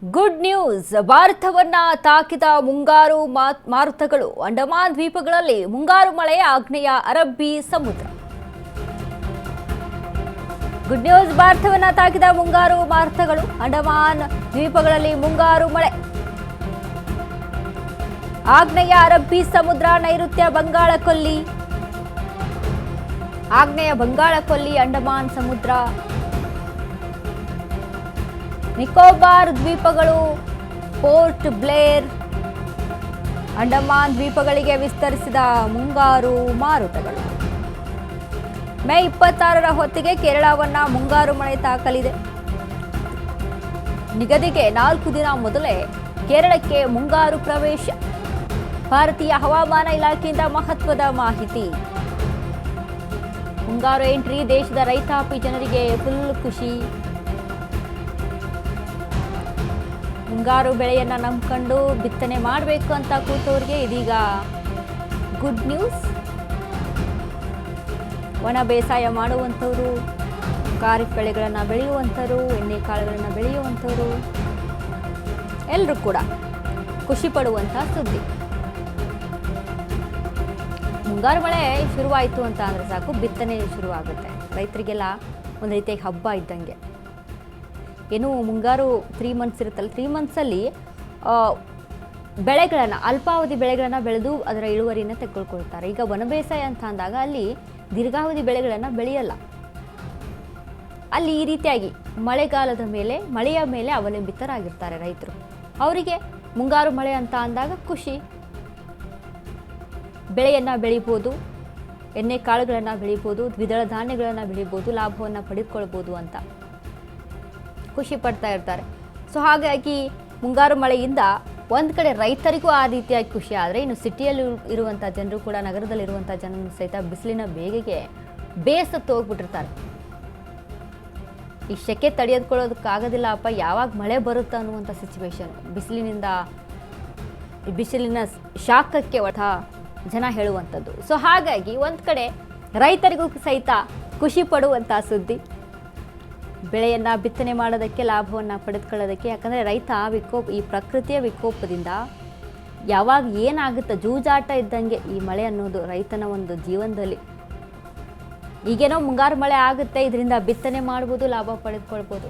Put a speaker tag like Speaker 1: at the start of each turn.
Speaker 1: Good news. ಭಾರತವನ್ನ ತಾಕಿದ ಮುಂಗಾರು ಮಾರುತಗಳು. ಅಂಡಮಾನ್ ದ್ವೀಪಗಳಲ್ಲಿ ಮುಂಗಾರು ಮಳೆ. ಆಗ್ನೇಯ ಅರಬ್ಬಿ ಸಮುದ್ರ. Good news. ಭಾರತವನ್ನ ತಾಕಿದ ಮುಂಗಾರು ಮಾರುತಗಳು. ಅಂಡಮಾನ್ ದ್ವೀಪಗಳಲ್ಲಿ ಮುಂಗಾರು ಮಳೆ. ಆಗ್ನೇಯ ಅರಬ್ಬಿ ಸಮುದ್ರ, ನೈಋತ್ಯ ಬಂಗಾಳಕೊಲ್ಲಿ, ಆಗ್ನೇಯ ಬಂಗಾಳಕೊಲ್ಲಿ, ಅಂಡಮಾನ್ ಸಮುದ್ರ, ನಿಕೋಬಾರ್ ದ್ವೀಪಗಳು, ಪೋರ್ಟ್ ಬ್ಲೇರ್, ಅಂಡಮಾನ್ ದ್ವೀಪಗಳಿಗೆ ವಿಸ್ತರಿಸಿದ ಮುಂಗಾರು ಮಾರುತಗಳು. ಮೇ 26ರ ಹೊತ್ತಿಗೆ ಕೇರಳವನ್ನ ಮುಂಗಾರು ಮಳೆ ತಾಕಲಿದೆ. ನಿಗದಿಗೆ 4 ದಿನ ಮೊದಲೇ ಕೇರಳಕ್ಕೆ ಮುಂಗಾರು ಪ್ರವೇಶ. ಭಾರತೀಯ ಹವಾಮಾನ ಇಲಾಖೆಯಿಂದ ಮಹತ್ವದ ಮಾಹಿತಿ. ಮುಂಗಾರು ಎಂಟ್ರಿ. ದೇಶದ ರೈತಾಪಿ ಜನರಿಗೆ ಫುಲ್ ಖುಷಿ. ಮುಂಗಾರು ಬೆಳೆಯನ್ನ ನಂಬಿಕೊಂಡು ಬಿತ್ತನೆ ಮಾಡಬೇಕು ಅಂತ ಕೂತವ್ರಿಗೆ ಇದೀಗ ಗುಡ್ ನ್ಯೂಸ್. ಒಣ ಬೇಸಾಯ ಮಾಡುವಂಥವ್ರು, ಖಾರಿಫ್ ಬೆಳೆಗಳನ್ನು ಬೆಳೆಯುವಂಥವ್ರು, ಎಣ್ಣೆ ಕಾಳುಗಳನ್ನು ಬೆಳೆಯುವಂಥವ್ರು ಎಲ್ಲರೂ ಕೂಡ ಖುಷಿ ಪಡುವಂಥ ಸುದ್ದಿ. ಮುಂಗಾರು ಮಳೆ ಶುರುವಾಯಿತು ಅಂತ ಅಂದರೆ ಸಾಕು, ಬಿತ್ತನೆ ಶುರುವಾಗುತ್ತೆ. ರೈತರಿಗೆಲ್ಲ ಒಂದು ರೀತಿಯಾಗಿ ಹಬ್ಬ ಇದ್ದಂಗೆ. ಏನು ಮುಂಗಾರು 3 ಮಂತ್ಸ್ ಇರುತ್ತಲ್ಲ, 3 ಮಂತ್ಸಲ್ಲಿ ಬೆಳೆಗಳನ್ನು, ಅಲ್ಪಾವಧಿ ಬೆಳೆಗಳನ್ನು ಬೆಳೆದು ಅದರ ಇಳುವರಿಯನ್ನು ತೆಗೆದುಕೊಳ್ತಾರೆ. ಈಗ ವನ ಬೇಸಾಯ ಅಂತ ಅಂದಾಗ ಅಲ್ಲಿ ದೀರ್ಘಾವಧಿ ಬೆಳೆಗಳನ್ನು ಬೆಳೆಯಲ್ಲ. ಅಲ್ಲಿ ಈ ರೀತಿಯಾಗಿ ಮಳೆಗಾಲದ ಮೇಲೆ, ಮಳೆಯ ಮೇಲೆ ಅವಲಂಬಿತರಾಗಿರ್ತಾರೆ ರೈತರು. ಅವರಿಗೆ ಮುಂಗಾರು ಮಳೆ ಅಂತ ಅಂದಾಗ ಖುಷಿ. ಬೆಳೆಯನ್ನು ಬೆಳಿಬೋದು, ಎಣ್ಣೆ ಕಾಳುಗಳನ್ನು ಬೆಳಿಬೋದು, ದ್ವಿದಳ ಧಾನ್ಯಗಳನ್ನು ಬೆಳಿಬೋದು, ಲಾಭವನ್ನು ಪಡೆದುಕೊಳ್ಬೋದು ಅಂತ ಖುಷಿ ಪಡ್ತಾ ಇರ್ತಾರೆ. ಸೊ ಹಾಗಾಗಿ ಮುಂಗಾರು ಮಳೆಯಿಂದ ಒಂದು ಕಡೆ ರೈತರಿಗೂ ಆ ರೀತಿಯಾಗಿ ಖುಷಿ ಆದರೆ, ಇನ್ನು ಸಿಟಿಯಲ್ಲಿ ಇರುವಂಥ ಜನರು ಕೂಡ, ನಗರದಲ್ಲಿರುವಂಥ ಜನರು ಸಹಿತ ಬಿಸಿಲಿನ ಬೇಗೆಗೆ ಬೇಸತ್ತು ಹೋಗ್ಬಿಟ್ಟಿರ್ತಾರೆ. ಈ ಸೆಕೆ ತಡೆಯೋದಕ್ಕಾಗೋದಿಲ್ಲ ಅಪ್ಪ, ಯಾವಾಗ ಮಳೆ ಬರುತ್ತಾ ಅನ್ನುವಂಥ ಸಿಚುವೇಶನ್. ಬಿಸಿಲಿನ ಶಾಖಕ್ಕೆ ಜನ ಹೇಳುವಂಥದ್ದು. ಸೊ ಹಾಗಾಗಿ ಒಂದು ಕಡೆ ರೈತರಿಗೂ ಸಹಿತ ಖುಷಿ ಪಡುವಂಥ ಸುದ್ದಿ. ಬೆಳೆಯನ್ನು ಬಿತ್ತನೆ ಮಾಡೋದಕ್ಕೆ, ಲಾಭವನ್ನು ಪಡೆದುಕೊಳ್ಳೋದಕ್ಕೆ. ಯಾಕಂದರೆ ರೈತ ಈ ಪ್ರಕೃತಿಯ ವಿಕೋಪದಿಂದ ಯಾವಾಗ ಏನಾಗುತ್ತೆ, ಜೂಜಾಟ ಇದ್ದಂಗೆ ಈ ಮಳೆ ಅನ್ನೋದು ರೈತನ ಒಂದು ಜೀವನದಲ್ಲಿ. ಈಗೇನೋ ಮುಂಗಾರು ಮಳೆ ಆಗುತ್ತೆ, ಇದರಿಂದ ಬಿತ್ತನೆ ಮಾಡ್ಬೋದು, ಲಾಭ ಪಡೆದುಕೊಳ್ಬೋದು.